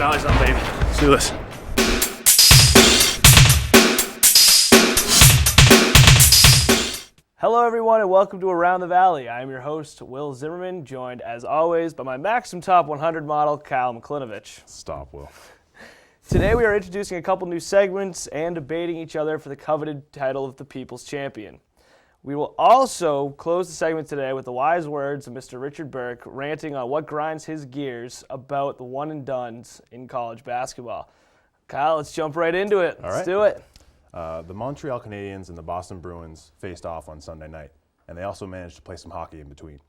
Valley's up, baby. Let's do this. Hello, everyone, and welcome to Around the Valley. I am your host, Will Zimmerman, joined, as always, by my Maxim Top 100 model, Kyle McClinovich. Stop, Will. Today, we are introducing a couple new segments and debating each other for the coveted title of the People's Champion. We will also close the segment today with the wise words of Mr. Richard Burke ranting on what grinds his gears about the one-and-dones in college basketball. Kyle, let's jump right into it. Let's do it. The Montreal Canadiens and the Boston Bruins faced off on Sunday night, and they also managed to play some hockey in between.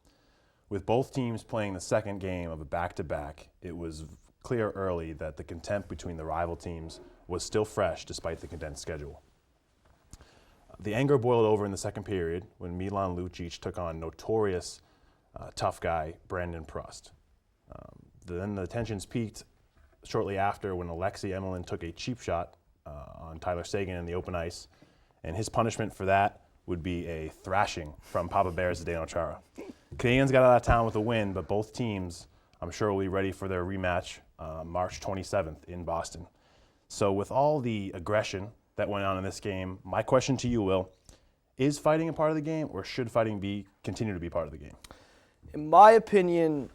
With both teams playing the second game of a back-to-back, it was clear early that the contempt between the rival teams was still fresh despite the condensed schedule. The anger boiled over in the second period when Milan Lucic took on notorious tough guy Brandon Prost. Then the tensions peaked shortly after when Alexei Emelin took a cheap shot on Tyler Seguin in the open ice, and his punishment for that would be a thrashing from Papa Bear's Zdeno Chara. Canadians got out of town with a win, but both teams, I'm sure, will be ready for their rematch March 27th in Boston. So with all the aggression that went on in this game, my question to you, Will, is fighting a part of the game, or should fighting continue to be part of the game? In my opinion,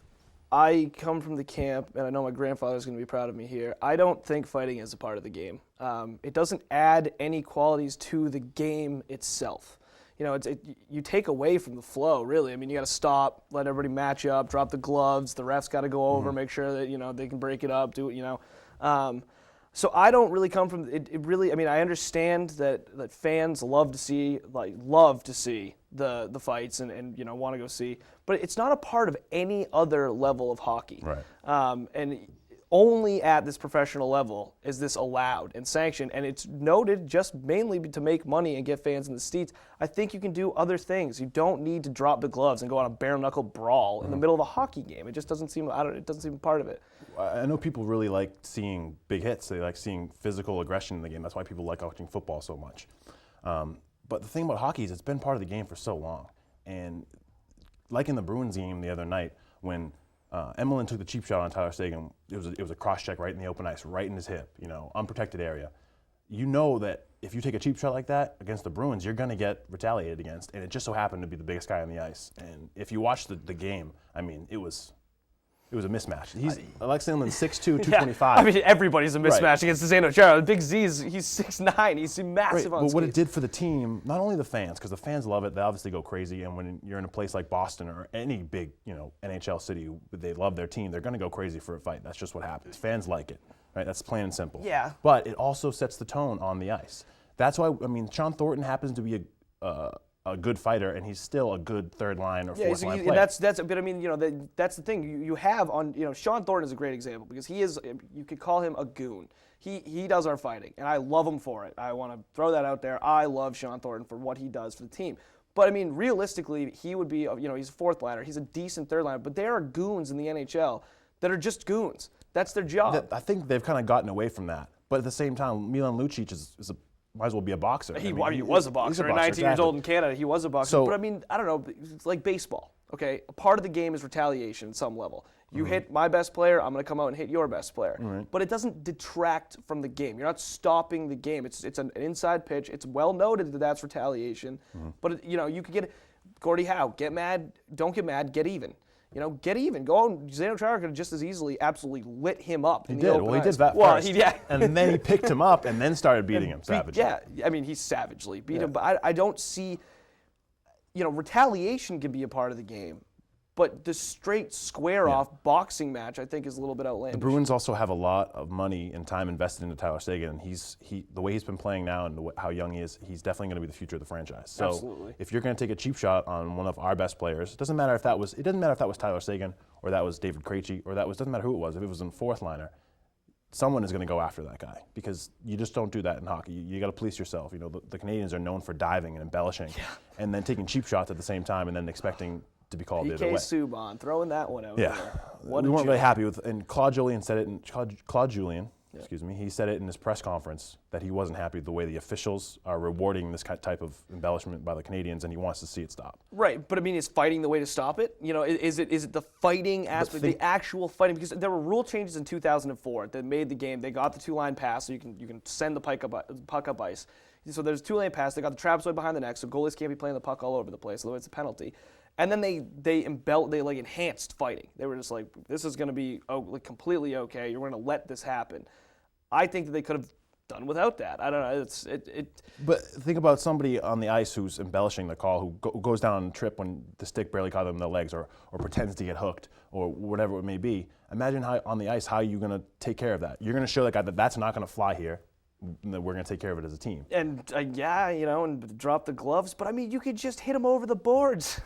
I come from the camp, and I know my grandfather's going to be proud of me here. I don't think fighting is a part of the game. It doesn't add any qualities to the game itself. You know, you take away from the flow, really. I mean, you got to stop, let everybody match up, drop the gloves. The refs got to go over, make sure that they can break it up, do it. So I don't really come from it. Really, I mean, I understand that fans love to see the fights and want to go see, but it's not a part of any other level of hockey. Right. And only at this professional level is this allowed and sanctioned, and it's noted just mainly to make money and get fans in the seats. I think you can do other things. You don't need to drop the gloves and go on a bare-knuckle brawl in the middle of a hockey game. It just doesn't seem. It doesn't seem part of it. I know people really like seeing big hits. They like seeing physical aggression in the game. That's why people like watching football so much. But the thing about hockey is it's been part of the game for so long. And like in the Bruins game the other night when Emelin took the cheap shot on Tyler Seguin, it was a cross-check right in the open ice, right in his hip, unprotected area. You know that if you take a cheap shot like that against the Bruins, you're going to get retaliated against. And it just so happened to be the biggest guy on the ice. And if you watch the game, I mean, it was a mismatch. Alexei Emelin's 6'2", 225. I mean, everybody's a mismatch Right. against Zdeno Chara. Big Z, he's 6'9". He's massive on But what skates. it did for the team, not only the fans, because the fans love it, they obviously go crazy, and when you're in a place like Boston or any big, NHL city, they love their team, they're going to go crazy for a fight. That's just what happens. Fans like it, right? That's plain and simple. Yeah. But it also sets the tone on the ice. That's why, Sean Thornton happens to be a good fighter, and he's still a good third line or fourth line player. But I mean, that's the thing. You have on, Sean Thornton is a great example because you could call him a goon. He does our fighting, and I love him for it. I want to throw that out there. I love Sean Thornton for what he does for the team. But I mean, realistically, he would be, he's a fourth liner. He's a decent third liner, but there are goons in the NHL that are just goons. That's their job. I think they've kind of gotten away from that. But at the same time, Milan Lucic might as well be a boxer. He was a boxer. At 19 years old in Canada, he was a boxer. So, but I mean, I don't know. It's like baseball, okay? A part of the game is retaliation at some level. You hit my best player, I'm going to come out and hit your best player. Right. But it doesn't detract from the game. You're not stopping the game. It's an inside pitch. It's well noted that that's retaliation. But, you could get Gordie Howe, get mad, don't get mad, get even. Get even. Go on. Zdeno Chara could have just as easily absolutely lit him up. He did. Well, he did that first. Yeah. And then he picked him up and then started beating him savagely. Yeah. I mean, he savagely beat him. But I don't see, retaliation can be a part of the game. But the straight square-off boxing match, I think, is a little bit outlandish. The Bruins also have a lot of money and time invested into Tyler Seguin, and the way he's been playing now and how young he is, he's definitely going to be the future of the franchise. So Absolutely. if you're going to take a cheap shot on one of our best players, it doesn't matter if that was Tyler Seguin or that was David Krejci or doesn't matter who it was. If it was a fourth liner, someone is going to go after that guy because you just don't do that in hockey. You got to police yourself. The Canadians are known for diving and embellishing, and then taking cheap shots at the same time, and then expecting to be called the other way. PK Subban, throwing that one out Yeah. there. We weren't really happy with, and Claude Julien said it, and Claude Julien, excuse me, he said it in his press conference that he wasn't happy with the way the officials are rewarding this type of embellishment by the Canadians, and he wants to see it stop. Right, but I mean, is fighting the way to stop it? You know, is it the fighting aspect, the actual fighting? Because there were rule changes in 2004 that made the game. They got the two-line pass, so you can send the puck up ice. So there's two-lane pass. They got the trapezoid behind the net, so goalies can't be playing the puck all over the place, otherwise it's a penalty. And then they enhanced fighting. They were just like, this is going to be completely okay. You're going to let this happen. I think that they could have done without that. I don't know. But think about somebody on the ice who's embellishing the call, who goes down on a trip when the stick barely caught them in the legs, or pretends to get hooked, or whatever it may be. Imagine how on the ice how you're going to take care of that. You're going to show that guy that that's not going to fly here. That we're going to take care of it as a team. And and drop the gloves. But I mean, you could just hit him over the boards.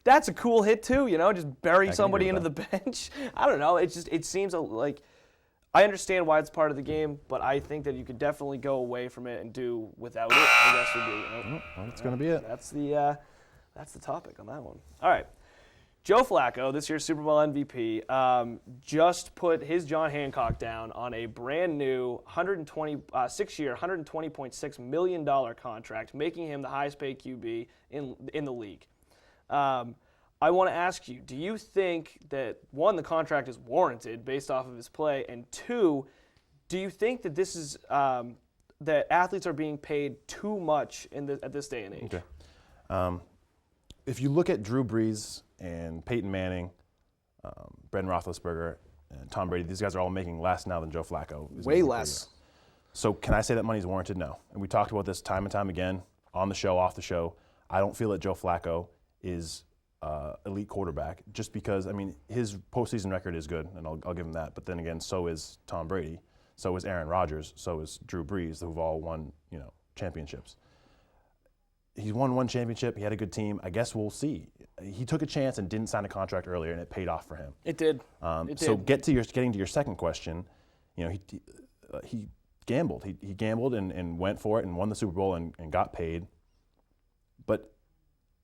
That's a cool hit too. Just bury somebody into the bench. I don't know. It seems like. I understand why it's part of the game, but I think that you could definitely go away from it and do without it. I guess would be. Well, that's going to be it. That's the topic on that one. All right. Joe Flacco, this year's Super Bowl MVP, just put his John Hancock down on a brand new 6-year, $120.6 million contract, making him the highest paid QB in the league. I want to ask you, do you think that, one, the contract is warranted based off of his play, and two, do you think that this is that athletes are being paid too much at this day and age? Okay. If you look at Drew Brees and Peyton Manning, Ben Roethlisberger, and Tom Brady, these guys are all making less now than Joe Flacco. Way less. So can I say that money's warranted? No. And we talked about this time and time again, on the show, off the show. I don't feel that Joe Flacco is elite quarterback, just because, I mean, his postseason record is good, and I'll give him that. But then again, so is Tom Brady, so is Aaron Rodgers, so is Drew Brees, who've all won, championships. He's won one championship. He had a good team. I guess we'll see. He took a chance and didn't sign a contract earlier, and it paid off for him. It did. So getting to your second question, he gambled. He gambled and went for it and won the Super Bowl and got paid. But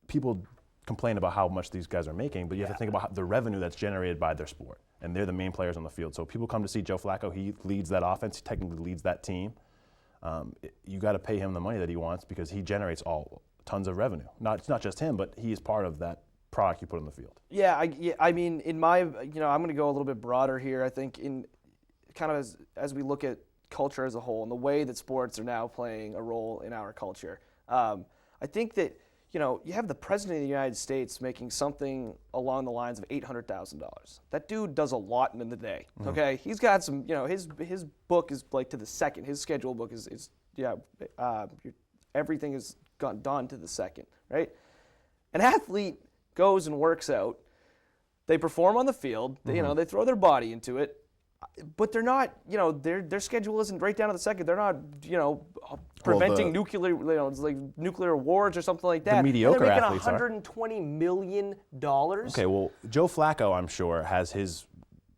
people complain about how much these guys are making, but you have to think about the revenue that's generated by their sport, and they're the main players on the field. So people come to see Joe Flacco. He leads that offense. He technically leads that team. You got to pay him the money that he wants because he generates tons of revenue. It's not just him, but he is part of that product you put on the field. I mean, in my, I'm going to go a little bit broader here. I think in kind of as we look at culture as a whole and the way that sports are now playing a role in our culture, I think that, you have the president of the United States making something along the lines of $800,000. That dude does a lot in the day. Okay, he's got some. His book is like to the second. His schedule book is everything is done to the second. Right. An athlete goes and works out. They perform on the field. They throw their body into it. But they're not, their schedule isn't right down to the second. They're not, preventing nuclear wars or something like that. The mediocre and they're athletes making $120 million. Okay, well, Joe Flacco, I'm sure, has his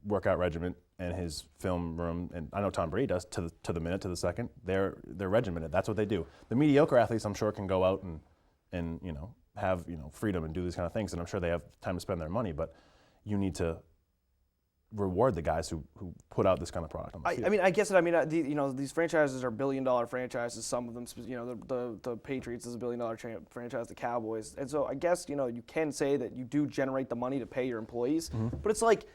workout regimen and his film room, and I know Tom Brady does, to the minute, to the second. They're regimented. That's what they do. The mediocre athletes, I'm sure, can go out and have freedom and do these kind of things, and I'm sure they have time to spend their money. But you need to reward the guys who put out this kind of product on the field. I guess these franchises are billion-dollar franchises. Some of them, the Patriots is a billion-dollar franchise, the Cowboys, and so I guess you can say that you do generate the money to pay your employees, but it's like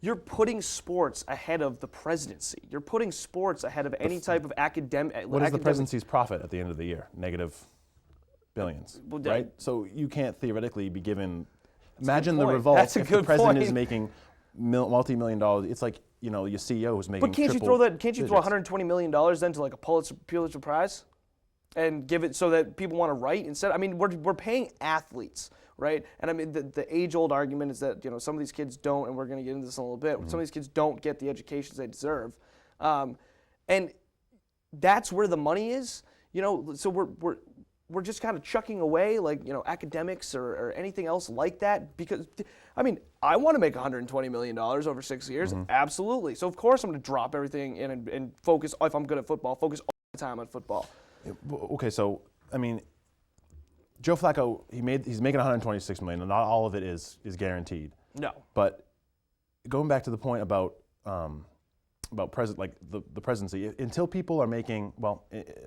you're putting sports ahead of the presidency. You're putting sports ahead of any type of academic. What is the presidency's profit at the end of the year? Negative billions, right? So you can't theoretically be given. Imagine the revolt if the president is making multi-million dollars. It's like your CEO who's making. But can't you throw $120 million then to like a Pulitzer Prize, and give it so that people want to write instead? I mean, we're paying athletes, right? And I mean, the age-old argument is that some of these kids don't, and we're going to get into this in a little bit. Some of these kids don't get the educations they deserve, and that's where the money is. So we're just kind of chucking away academics or anything else like that because, I want to make $120 million over 6 years, absolutely. So of course I'm going to drop everything in and focus, if I'm good at football, focus all the time on football. Okay, so Joe Flacco, he's making $126 million, and not all of it is guaranteed. No. But going back to the point about about the presidency. Until people are making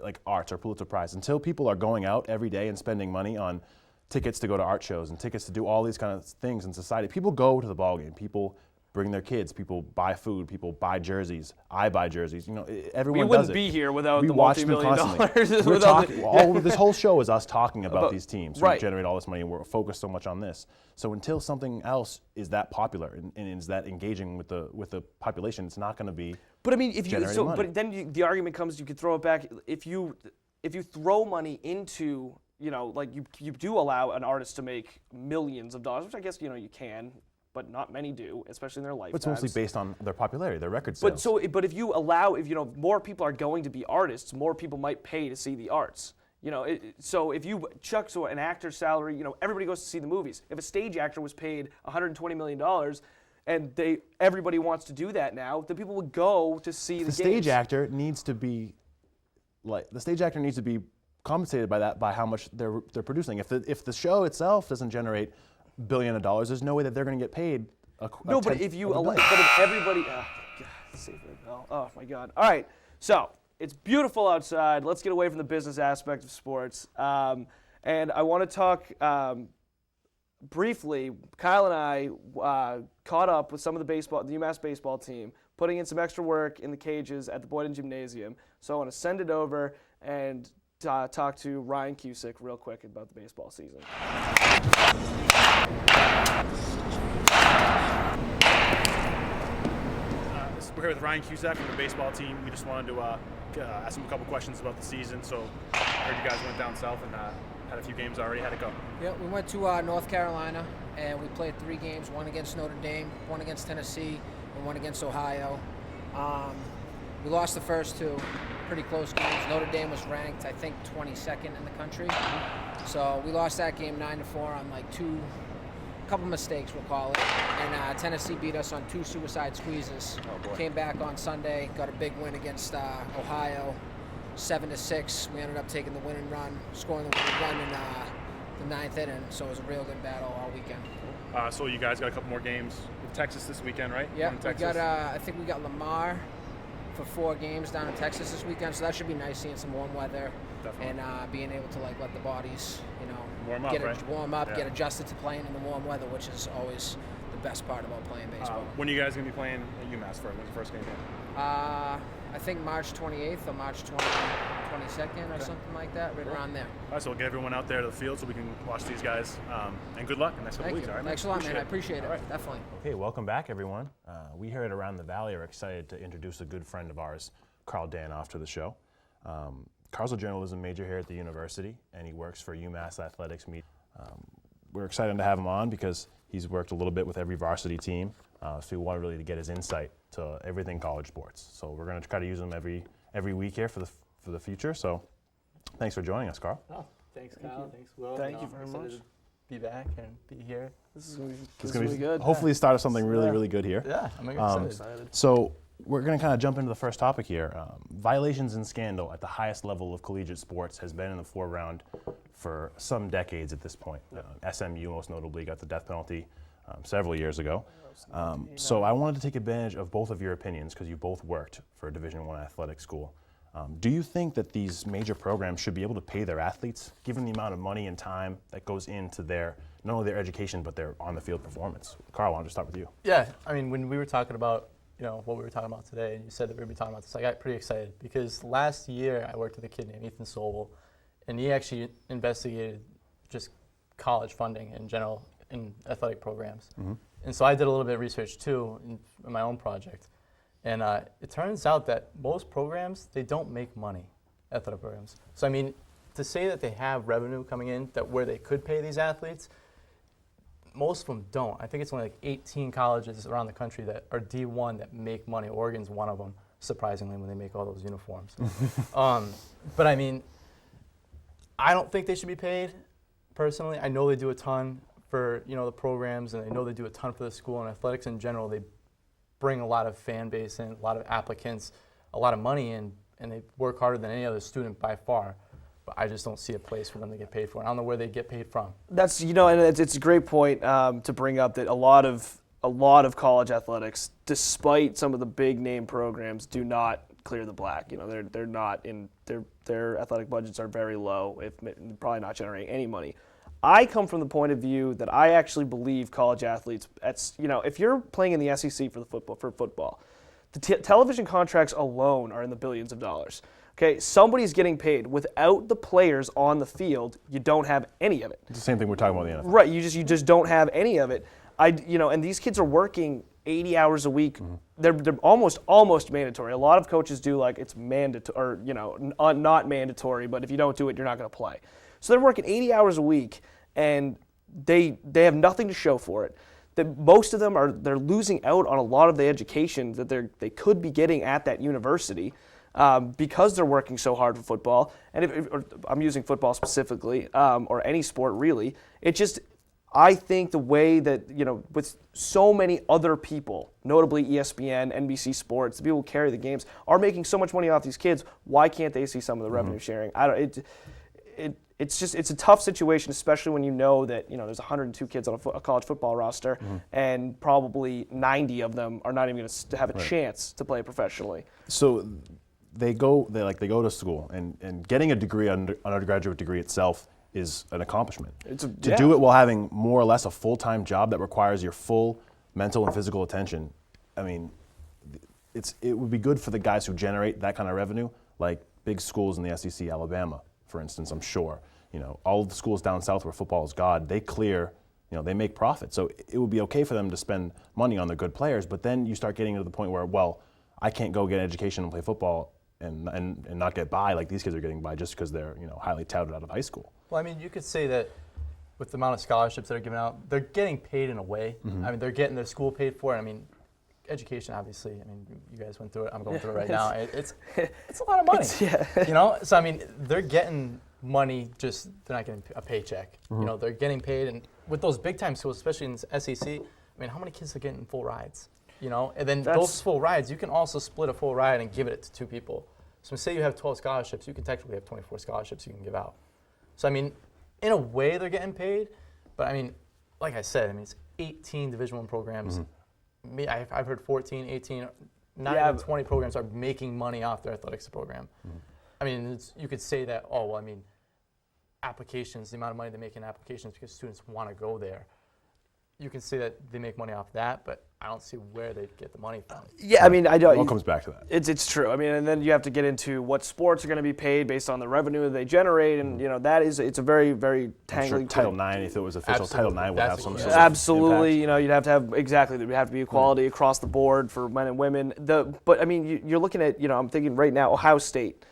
like arts or Pulitzer Prize, until people are going out every day and spending money on tickets to go to art shows and tickets to do all these kind of things in society, people go to the ball game. People bring their kids. People buy food. People buy jerseys. I buy jerseys. Everyone We does wouldn't it. be here without We the watch them multi-million constantly. dollars. We're talking. This whole show is us talking about these teams who right. generate all this money, and we're focused so much on this. So until something else is that popular and is that engaging with the population, it's not going to be. But I mean, if you generating money. but then the argument comes, you could throw it back. If you throw money into, like you do allow an artist to make millions of dollars, which I guess you can. But not many do, especially in their lifetimes. It's mostly based on their popularity, their record sales. But if you allow, more people are going to be artists, more people might pay to see the arts. So if you chuck an actor's salary, everybody goes to see the movies. If a stage actor was paid $120 million, and everybody wants to do that now, then people would go to see the games. The stage actor needs to be compensated by how much they're producing. If the show itself doesn't generate $1 billion, there's no way that they're going to get paid. But if everybody, oh my God! All right, so it's beautiful outside. Let's get away from the business aspect of sports, and I want to talk briefly. Kyle and I caught up with some of the UMass baseball team, putting in some extra work in the cages at the Boyden Gymnasium. So I want to send it over and talk to Ryan Cusick real quick about the baseball season. We're here with Ryan Cusick from the baseball team. We just wanted to ask him a couple questions about the season. So I heard you guys went down south and had a few games already. How'd it go? Yeah, we went to North Carolina, and we played 3 games, one against Notre Dame, one against Tennessee, and one against Ohio. We lost the first 2, pretty close games. Notre Dame was ranked, I think, 22nd in the country. So we lost that game 9-4 on a couple mistakes, we'll call it. And Tennessee beat us on 2 suicide squeezes. Oh, boy. Came back on Sunday, got a big win against Ohio, 7-6. We ended up taking the winning run, scoring the winning run in the 9th inning. So it was a real good battle all weekend. So you guys got a couple more games with Texas this weekend, right? Yeah, in we Texas. got. I think we got Lamar for 4 games down in Texas this weekend. So that should be nice, seeing some warm weather. Definitely. And being able to let the bodies, warm up, right? Get adjusted to playing in the warm weather, which is always the best part about playing baseball. When are you guys gonna be playing at UMass for? When's the first game? I think March 28th or March 22nd or something like that, right around there. All right, so we'll get everyone out there to the field so we can watch these guys. And good luck in the next couple Thank weeks. you. All right, Thanks a lot, man. I appreciate it. All right. Definitely. Okay, welcome back, everyone. We here at Around the Valley are excited to introduce a good friend of ours, Carl Danoff, to the show. Carl's a journalism major here at the university, and he works for UMass Athletics Media. We're excited to have him on because he's worked a little bit with every varsity team, so we wanted really to get his insight to everything college sports. So we're going to try to use him every week here for the future. So thanks for joining us, Carl. Oh, thanks, Kyle. Thanks, Will. Thank you very much. To be back and be here. This is going It's to going be to good. hopefully start us something really, really good here. Yeah, I'm excited. So we're going to kind of jump into the first topic here. Violations and scandal at the highest level of collegiate sports has been in the foreground for some decades at this point. SMU most notably got the death penalty several years ago. So I wanted to take advantage of both of your opinions because you both worked for a Division I athletic school. Do you think that these major programs should be able to pay their athletes, given the amount of money and time that goes into not only their education, but their on-the-field performance? Carl, I want to start with you. Yeah, I mean, when we were talking about, what we were talking about today, and you said that we were talking about this, I got pretty excited because last year I worked with a kid named Ethan Sobel, and he actually investigated just college funding in general in athletic programs. Mm-hmm. And so I did a little bit of research too in my own project. And it turns out that most programs, they don't make money, athletic programs. So I mean, to say that they have revenue coming in where they could pay these athletes, most of them don't. I think it's only like 18 colleges around the country that are D1 that make money. Oregon's one of them, surprisingly, when they make all those uniforms. But I mean, I don't think they should be paid, personally. I know they do a ton for the programs, and I know they do a ton for the school, and athletics in general. They bring a lot of fan base in, a lot of applicants, a lot of money in, and they work harder than any other student by far. But I just don't see a place for them to get paid for. I don't know where they get paid from. That's and it's a great point to bring up that a lot of a lot of college athletics, despite some of the big name programs, do not clear the black. You know, they're not in their athletic budgets are very low, if probably not generating any money. I come from the point of view that I actually believe college athletes, if you're playing in the SEC for football, the television contracts alone are in the billions of dollars. Okay, somebody's getting paid. Without the players on the field, you don't have any of it. It's the same thing we're talking about in the NFL. Right, you just don't have any of it. And these kids are working 80 hours a week. Mm-hmm. They're almost mandatory. A lot of coaches do like it's mandatory, or not mandatory, but if you don't do it, you're not going to play. So they're working 80 hours a week, and they have nothing to show for it. Most of them they're losing out on a lot of the education that they could be getting at that university. Because they're working so hard for football, and or I'm using football specifically, or any sport really, I think the way that, with so many other people, notably ESPN, NBC Sports, the people who carry the games, are making so much money off these kids, why can't they see some of the revenue sharing? It's a tough situation, especially when you know that, there's 102 kids on a college football roster, and probably 90 of them are not even going to have a chance to play professionally. So they go to school, and getting a degree, an undergraduate degree itself, is an accomplishment. To do it while having more or less a full-time job that requires your full mental and physical attention, I mean, it would be good for the guys who generate that kind of revenue, like big schools in the SEC, Alabama, for instance, I'm sure. All of the schools down south where football is God, they clear, they make profit. So it would be okay for them to spend money on their good players, but then you start getting to the point where, well, I can't go get an education and play football and not get by like these kids are getting by just because they're highly touted out of high school. Well, I mean, you could say that with the amount of scholarships that are given out, they're getting paid in a way. Mm-hmm. I mean, they're getting their school paid for it. I mean, education, obviously. I mean, you guys went through it. I'm going through it right now. It's a lot of money. So I mean, they're getting money. Just they're not getting a paycheck. Mm-hmm. They're getting paid, and with those big time schools, especially in the SEC, I mean, how many kids are getting full rides? And then those full rides, you can also split a full ride and give it to 2 people. So say you have 12 scholarships, you can technically have 24 scholarships you can give out. So I mean, in a way they're getting paid, but I mean, like I said, it's 18 Division I programs. Mm-hmm. I've heard 14, 18, not even 20 programs are making money off their athletics program. Mm-hmm. I mean, you could say that, applications, the amount of money they make in applications because students want to go there. You can say that they make money off that, but I don't see where they get the money from. Yeah, I mean, I don't. It all comes back to that. It's true. I mean, and then you have to get into what sports are going to be paid based on the revenue that they generate, and it's a very, very tangling. I'm sure Title IX, if it was official, Absolutely. Title IX would have some. Absolutely, you'd have to have there would have to be equality across the board for men and women. But I mean, you're looking at, I'm thinking right now, Ohio State.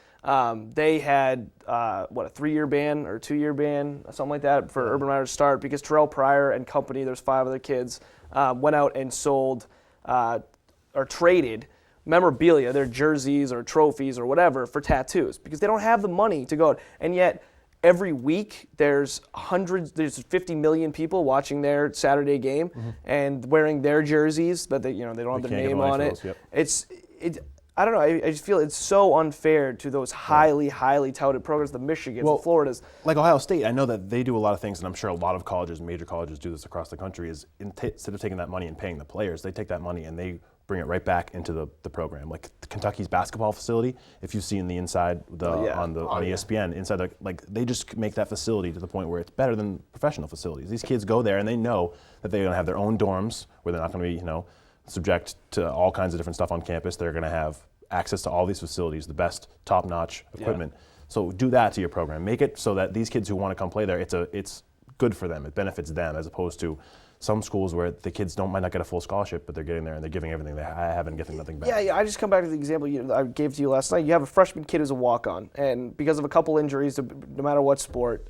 They had a 3-year ban or 2-year ban, something like that, for Urban Meyer to start because Terrell Pryor and company, there's 5 other kids, went out and sold or traded memorabilia, their jerseys or trophies or whatever, for tattoos because they don't have the money to go. And yet, every week there's 50 million people watching their Saturday game and wearing their jerseys, but they don't have their name on it. Yep. I don't know. I just feel it's so unfair to those highly, highly touted programs, the Michigans, the Floridas. Like Ohio State, I know that they do a lot of things, and I'm sure a lot of colleges, major colleges do this across the country, is instead of taking that money and paying the players, they take that money and they bring it right back into the program. Like Kentucky's basketball facility, if you see in the inside on ESPN, inside they just make that facility to the point where it's better than professional facilities. These kids go there and they know that they're going to have their own dorms where they're not going to be, subject to all kinds of different stuff on campus. They're going to have access to all these facilities, the best top-notch equipment. Yeah. So do that to your program. Make it so that these kids who want to come play there, it's good for them. It benefits them, as opposed to some schools where the kids might not get a full scholarship, but they're getting there and they're giving everything they have and getting nothing back. Yeah. I just come back to the example I gave to you last night. You have a freshman kid who's a walk-on, and because of a couple injuries, no matter what sport,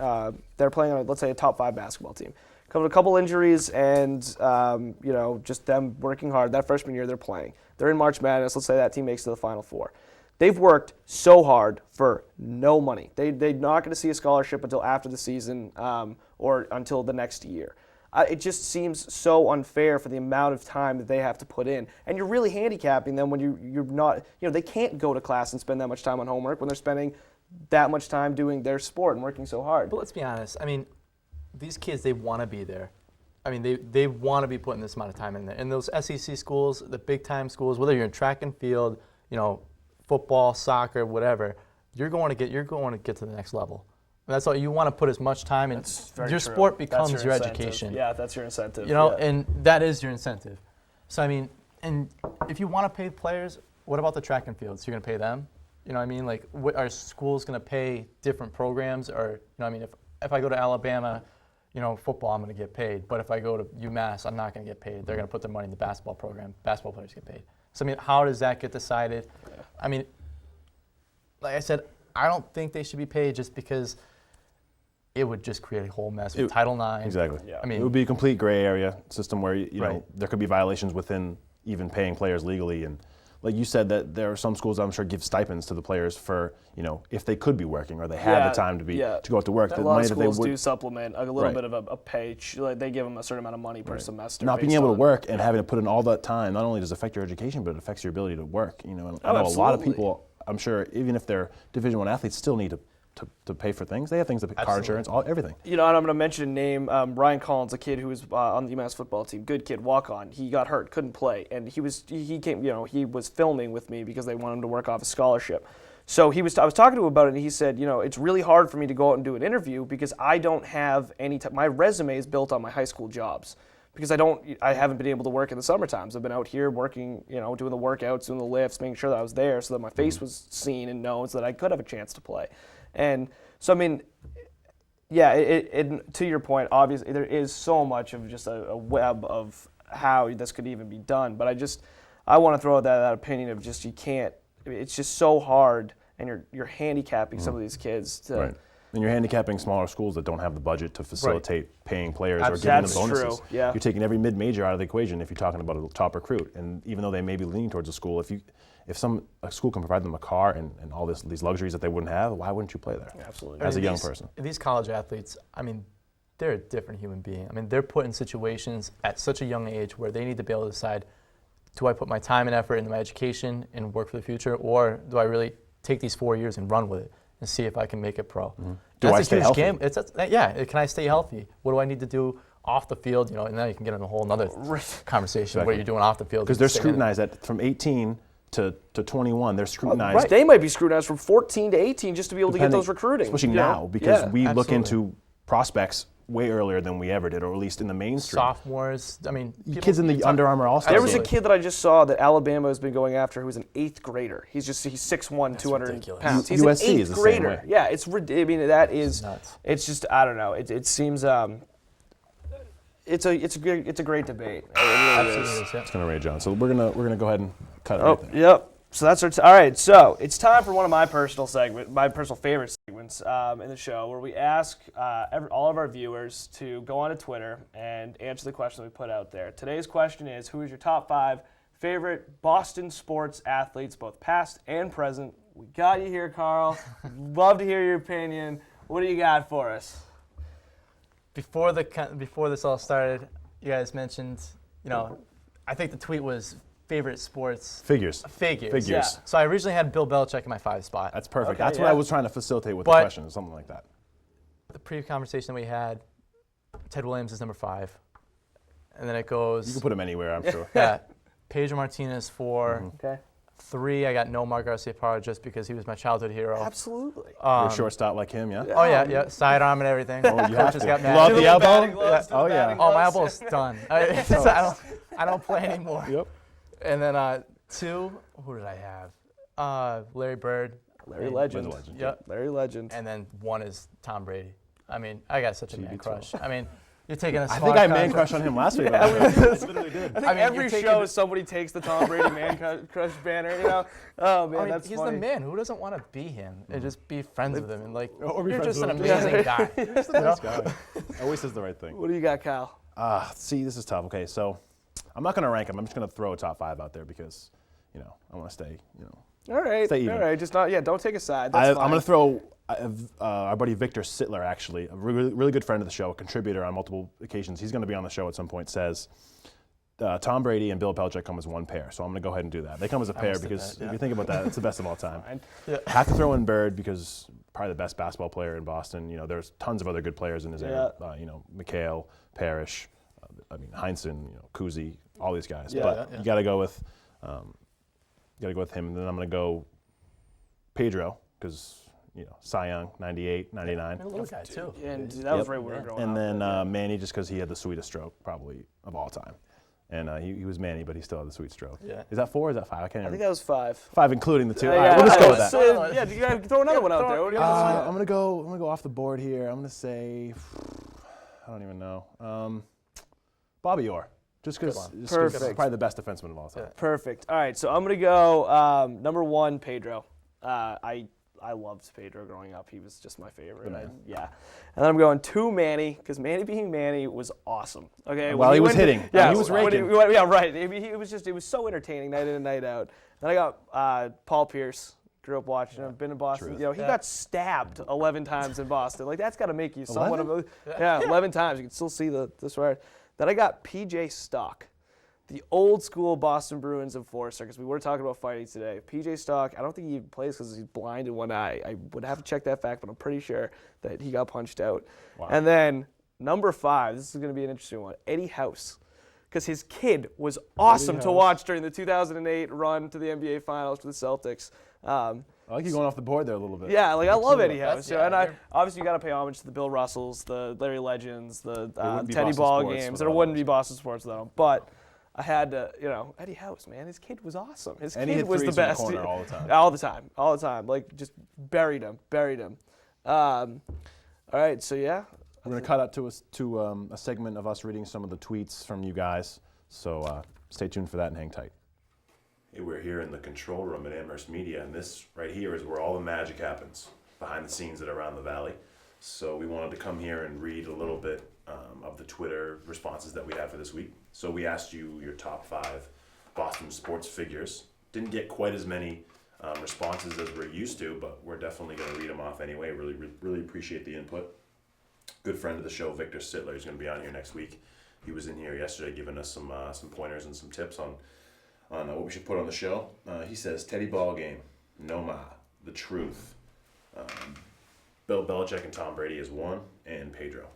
they're playing on, let's say, a top 5 basketball team. A couple injuries and just them working hard. That freshman year they're playing. They're in March Madness. Let's say that team makes it to the Final Four. They've worked so hard for no money. They're not going to see a scholarship until after the season or until the next year. It just seems so unfair for the amount of time that they have to put in. And you're really handicapping them when you're not, they can't go to class and spend that much time on homework when they're spending that much time doing their sport and working so hard. But let's be honest. I mean, these kids, they want to be there. I mean, they want to be putting this amount of time in there. And those SEC schools, the big-time schools, whether you're in track and field, football, soccer, whatever, you're going to get to the next level. And that's all. You want to put as much time in. Your sport becomes your education. Yeah, that's your incentive. And that is your incentive. So, I mean, and if you want to pay players, what about the track and fields? You're going to pay them? You know what I mean? Like, are schools going to pay different programs? Or, if I go to Alabama, football, I'm going to get paid. But if I go to UMass, I'm not going to get paid. They're going to put their money in the basketball program. Basketball players get paid. So, I mean, how does that get decided? Yeah. I mean, like I said, I don't think they should be paid just because it would just create a whole mess with Title IX. Exactly. Yeah. I mean, it would be a complete gray area system where there could be violations within even paying players legally. And like you said, that there are some schools I'm sure give stipends to the players for if they could be working or they had the time to go out to work. A lot of schools do supplement a little bit of a pay. Like they give them a certain amount of money per semester. Not being able to work and having to put in all that time not only does it affect your education, but it affects your ability to work. I know a lot of people, I'm sure, even if they're Division I athletes, still need to pay for things. They have things to pay, car insurance, everything. And I'm going to mention a name, Ryan Collins, a kid who was on the UMass football team. Good kid, walk on. He got hurt, couldn't play, and he was filming with me because they wanted him to work off a scholarship. So I was talking to him about it, and he said, it's really hard for me to go out and do an interview because I don't have my resume is built on my high school jobs. Because I haven't been able to work in the summer times. I've been out here working, doing the workouts, doing the lifts, making sure that I was there so that my face was seen and known so that I could have a chance to play. And so, I mean, yeah, to your point, obviously there is so much of just a web of how this could even be done. But I want to throw out that opinion of just you can't, it's just so hard and you're handicapping some of these kids to. Right. And you're handicapping smaller schools that don't have the budget to facilitate paying players or giving them bonuses. True. Yeah. You're taking every mid-major out of the equation if you're talking about a top recruit. And even though they may be leaning towards a school, if a school can provide them a car and all these luxuries that they wouldn't have, why wouldn't you play there? Absolutely. As a young person. These college athletes, I mean, they're a different human being. I mean, they're put in situations at such a young age where they need to be able to decide, do I put my time and effort into my education and work for the future, or do I really take these 4 years and run with it and see if I can make it pro? Mm-hmm. Do I stay healthy? Game. Can I stay healthy? What do I need to do off the field? And then you can get in a whole other conversation. Exactly. What you're doing off the field. Because they're scrutinized from 18 to 21. They're scrutinized. Right. They might be scrutinized from 14 to 18 just to be able to get those recruiting. Especially now, because we look into prospects way earlier than we ever did, or at least in the mainstream. Sophomores, I mean, kids in the Under Armour All-Stars. There was a kid that I just saw that Alabama has been going after who was an 8th grader. He's 6'1", 200 pounds. He's USC an 8th is the grader. same way. Yeah, it's ridiculous. I mean, that is nuts. It's just, I don't know. It seems it's a great debate. It really is. It's gonna rage on. So we're gonna go ahead and cut it Oh, right there. yep. So that's all right. So it's time for one of my personal favorite segments in the show, where we ask all of our viewers to go onto Twitter and answer the question we put out there. Today's question is: who is your top 5 favorite Boston sports athletes, both past and present? We got you here, Carl. Love to hear your opinion. What do you got for us? Before this all started, you guys mentioned, I think the tweet was favorite sports Figures. Yeah. So I originally had Bill Belichick in my 5 spot. That's perfect. Okay, That's what I was trying to facilitate with the question, something like that. The pre-conversation we had, Ted Williams is number 5, and then it goes. You can put him anywhere, I'm sure. Yeah, Pedro Martinez 4. Okay. 3, I got Nomar Garciaparra just because he was my childhood hero. Absolutely. You're a shortstop like him, yeah? Oh yeah, sidearm and everything. Oh, you have to. Got mad. Love the elbow? Gloves, Oh yeah. Oh, my elbow's done. I don't play anymore. Yep. And then 2, who did I have? Larry Bird. Larry Legend. Yep. Larry Legend. And then 1 is Tom Brady. I mean, I got such a man crush. I mean, you're taking a smart I think I man crushed on him last week. I literally did. I think every show somebody takes the Tom Brady man crush banner, Oh man, that's he's funny. the man. Who doesn't want to be him and just be friends with him and Or you're friends just an with him. amazing guy. He's the nice guy. Always says the right thing. What do you got, Kyle? See, this is tough. Okay, so I'm not going to rank them. I'm just going to throw a top 5 out there because, I want to stay, All right. Stay even. All right. Just don't take a side. I'm going to throw our buddy Victor Sittler, actually, a really good friend of the show, a contributor on multiple occasions. He's going to be on the show at some point, says Tom Brady and Bill Belichick come as one pair. So I'm going to go ahead and do that. They come as a pair because if you think about that, it's the best of all time. Yeah. Have to throw in Bird because probably the best basketball player in Boston. There's tons of other good players in his era. McHale, Parrish, I mean, Heinsohn, Kuzi, all these guys. Yeah. But Yeah. you got to go with him. And then I'm going to go Pedro because Cy Young, 98, 99. And a little guy too. And that was right where we were growing And up. then Manny, just because he had the sweetest stroke probably of all time. And he was Manny, but he still had the sweet stroke. Yeah. Is that 4 or is that 5? I can't I remember. think that was 5. 5 including the 2. All right, we'll just go with that. Yeah, you gotta throw another one out there. What do you want to say? I'm gonna go off the board here. I'm gonna say I don't even know. Bobby Orr, just because Perfect. probably the best defenseman of all time. Perfect. All right, so I'm gonna go number 1, Pedro. I loved Pedro growing up. He was just my favorite. Yeah. And then I'm going 2, Manny, because Manny being Manny was awesome. Okay. While he was hitting. Yeah, he was raking. Yeah, right. It was so entertaining night in and night out. Then I got Paul Pierce. Grew up watching him. Been in Boston. Truth. He got stabbed 11 times in Boston. Like that's got to make you somewhat of a 11 times. You can still see the swear. Then I got PJ Stock. The old school Boston Bruins enforcer, because we were talking about fighting today. PJ Stock, I don't think he even plays because he's blind in one eye. I would have to check that fact, but I'm pretty sure that he got punched out. Wow. And then number 5, this is going to be an interesting one, Eddie House. Because his kid was awesome to watch during the 2008 run to the NBA Finals for the Celtics. I like you going off the board there a little bit. Yeah, like I love Eddie House. That's- yeah, And obviously you got to pay homage to the Bill Russells, the Larry Legends, the wouldn't be Teddy Boston Ball sports games. without There wouldn't those. be Boston sports without him. But I had to, Eddie House, man. His kid was awesome. His And he kid hit was the threes from the best. corner all the time. All the time. Like just buried him. All right, so yeah. We're gonna cut out to a segment of us reading some of the tweets from you guys. So stay tuned for that and hang tight. Hey, we're here in the control room at Amherst Media, and this right here is where all the magic happens, behind the scenes at Around the Valley. So we wanted to come here and read a little bit of the Twitter responses that we had for this week. So we asked you your top 5 Boston sports figures. Didn't get quite as many responses as we're used to, but we're definitely going to read them off anyway. Really appreciate the input. Good friend of the show, Victor Sittler, is going to be on here next week. He was in here yesterday giving us some pointers and some tips on what we should put on the show. He says, Teddy Ball Game, Noma, The Truth, Bill Belichick and Tom Brady is 1, and Pedro.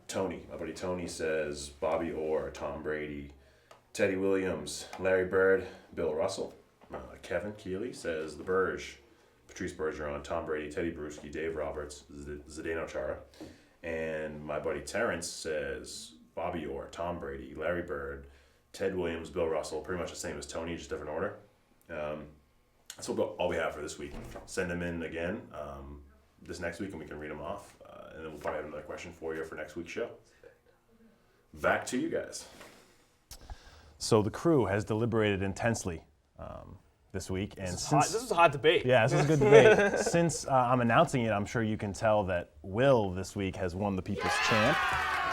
Tony, my buddy Tony says Bobby Orr, Tom Brady, Teddy Williams, Larry Bird, Bill Russell. Kevin Keeley says The Burge, Patrice Bergeron, Tom Brady, Teddy Bruschi, Dave Roberts, Zdeno Chara. And my buddy Terrence says Bobby Orr, Tom Brady, Larry Bird, Ted Williams, Bill Russell, pretty much the same as Tony, just different order. That's all we have for this week. Send them in again this next week and we can read them off. And then we'll probably have another question for you for next week's show. Back to you guys. So the crew has deliberated intensely this week. And This is a hot debate. yeah, this is a good debate. Since I'm announcing it, I'm sure you can tell that Will this week has won the People's Champ.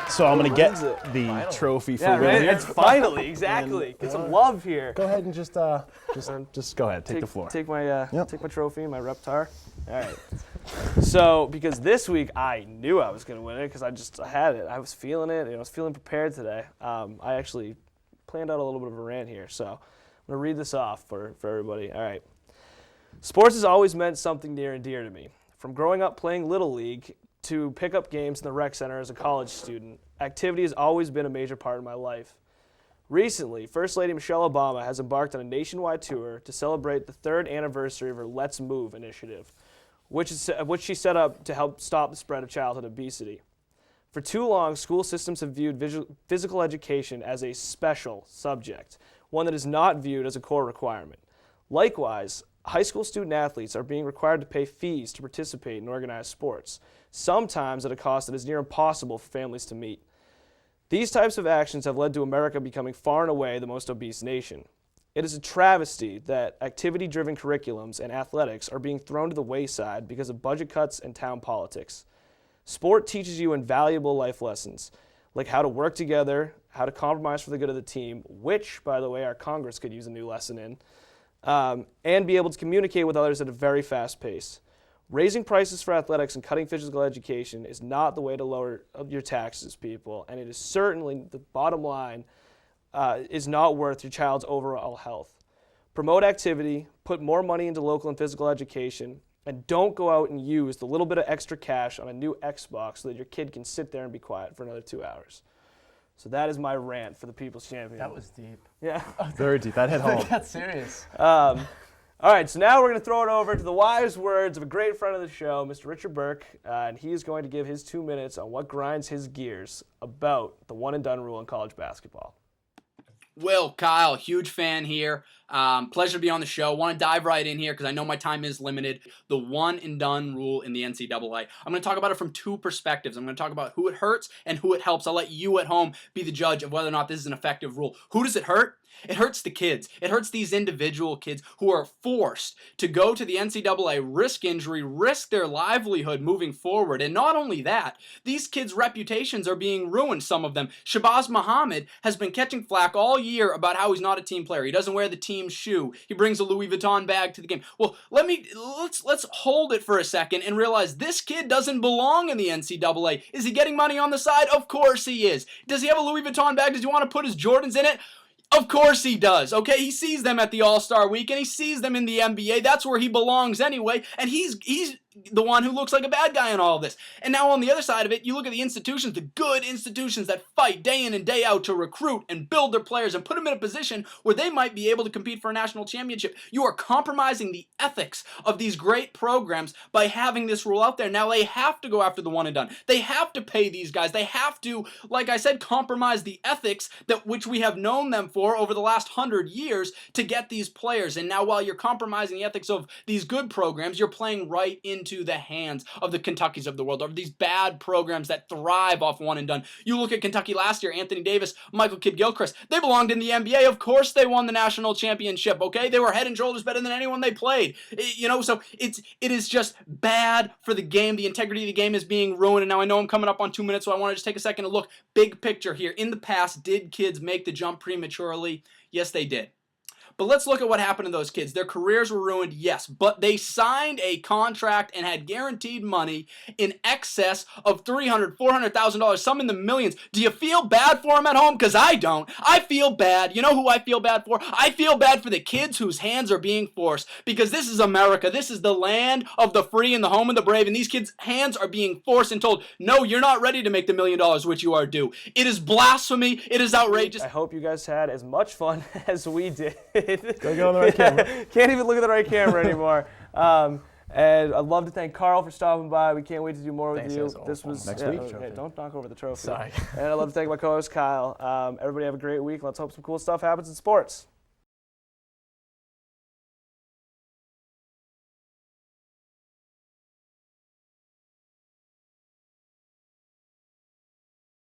So I'm going to get the trophy for Yeah, Will right? here. It's finally, exactly. Get some love here. Go ahead and just go ahead, take the floor. Take my trophy, my Reptar. All right. So, because this week I knew I was going to win it because I had it. I was feeling it. I was feeling prepared today. I actually planned out a little bit of a rant here. So, I'm going to read this off for everybody. All right. Sports has always meant something near and dear to me. From growing up playing Little League to pick up games in the rec center as a college student, activity has always been a major part of my life. Recently, First Lady Michelle Obama has embarked on a nationwide tour to celebrate the 3rd anniversary of her Let's Move initiative, which she set up to help stop the spread of childhood obesity. For too long, school systems have viewed physical education as a special subject, one that is not viewed as a core requirement. Likewise, high school student athletes are being required to pay fees to participate in organized sports, sometimes at a cost that is near impossible for families to meet. These types of actions have led to America becoming far and away the most obese nation. It is a travesty that activity-driven curriculums and athletics are being thrown to the wayside because of budget cuts and town politics. Sport teaches you invaluable life lessons, like how to work together, how to compromise for the good of the team, which, by the way, our Congress could use a new lesson in, and be able to communicate with others at a very fast pace. Raising prices for athletics and cutting physical education is not the way to lower your taxes, people, and it is certainly, the bottom line, is not worth your child's overall health. Promote activity, put more money into local and physical education, and don't go out and use the little bit of extra cash on a new Xbox so that your kid can sit there and be quiet for another 2 hours. So that is my rant for the People's Champion. That was deep. Yeah. Very deep. That hit home. That's serious. All right, so now we're going to throw it over to the wise words of a great friend of the show, Mr. Richard Burke, and he is going to give his 2 minutes on what grinds his gears about the one-and-done rule in college basketball. Will, Kyle, huge fan here. Pleasure to be on the show. Want to dive right in here because I know my time is limited. The one and done rule in the NCAA. I'm going to talk about it from two perspectives. I'm going to talk about who it hurts and who it helps. I'll let you at home be the judge of whether or not this is an effective rule. Who does it hurt? It hurts the kids. It hurts these individual kids who are forced to go to the NCAA, risk injury, risk their livelihood moving forward. And not only that, these kids' reputations are being ruined, some of them. Shabazz Muhammad has been catching flack all year about how he's not a team player. He doesn't wear the team shoe. He brings a Louis Vuitton bag to the game. Well, let's hold it for a second and realize this kid doesn't belong in the NCAA. Is he getting money on the side? Of course he is. Does he have a Louis Vuitton bag? Does he want to put his Jordans in it? Of course he does, okay? He sees them at the All-Star Weekend. He sees them in the NBA. That's where he belongs anyway, and he's the one who looks like a bad guy in all of this. And now on the other side of it, you look at the institutions, the good institutions that fight day in and day out to recruit and build their players and put them in a position where they might be able to compete for a national championship. You are compromising the ethics of these great programs by having this rule out there. Now they have to go after the one and done. They have to pay these guys. They have to, like I said, compromise the ethics that which we have known them for over the last 100 years to get these players. And now while you're compromising the ethics of these good programs, you're playing right into the hands of the Kentuckys of the world, of these bad programs that thrive off one and done. You look at Kentucky last year, Anthony Davis, Michael Kidd-Gilchrist, they belonged in the NBA. Of course they won the national championship, okay? They were head and shoulders better than anyone they played. So it is just bad for the game. The integrity of the game is being ruined. And now I know I'm coming up on 2 minutes, so I want to just take a second to look big picture here. In the past, did kids make the jump prematurely? Yes, they did. But let's look at what happened to those kids. Their careers were ruined, yes, but they signed a contract and had guaranteed money in excess of $300,000, $400,000, some in the millions. Do you feel bad for them at home? Because I don't. I feel bad. You know who I feel bad for? I feel bad for the kids whose hands are being forced, because this is America. This is the land of the free and the home of the brave, and these kids' hands are being forced and told, no, you're not ready to make the $1 million which you are due. It is blasphemy. It is outrageous. I hope you guys had as much fun as we did. Gotta go on the right camera. Can't even look at the right camera anymore. And I'd love to thank Carl for stopping by. We can't wait to do more with you. This was Next week. Hey, don't knock over the trophy. Sorry. And I'd love to thank my co-host Kyle. Everybody have a great week. Let's hope some cool stuff happens in sports.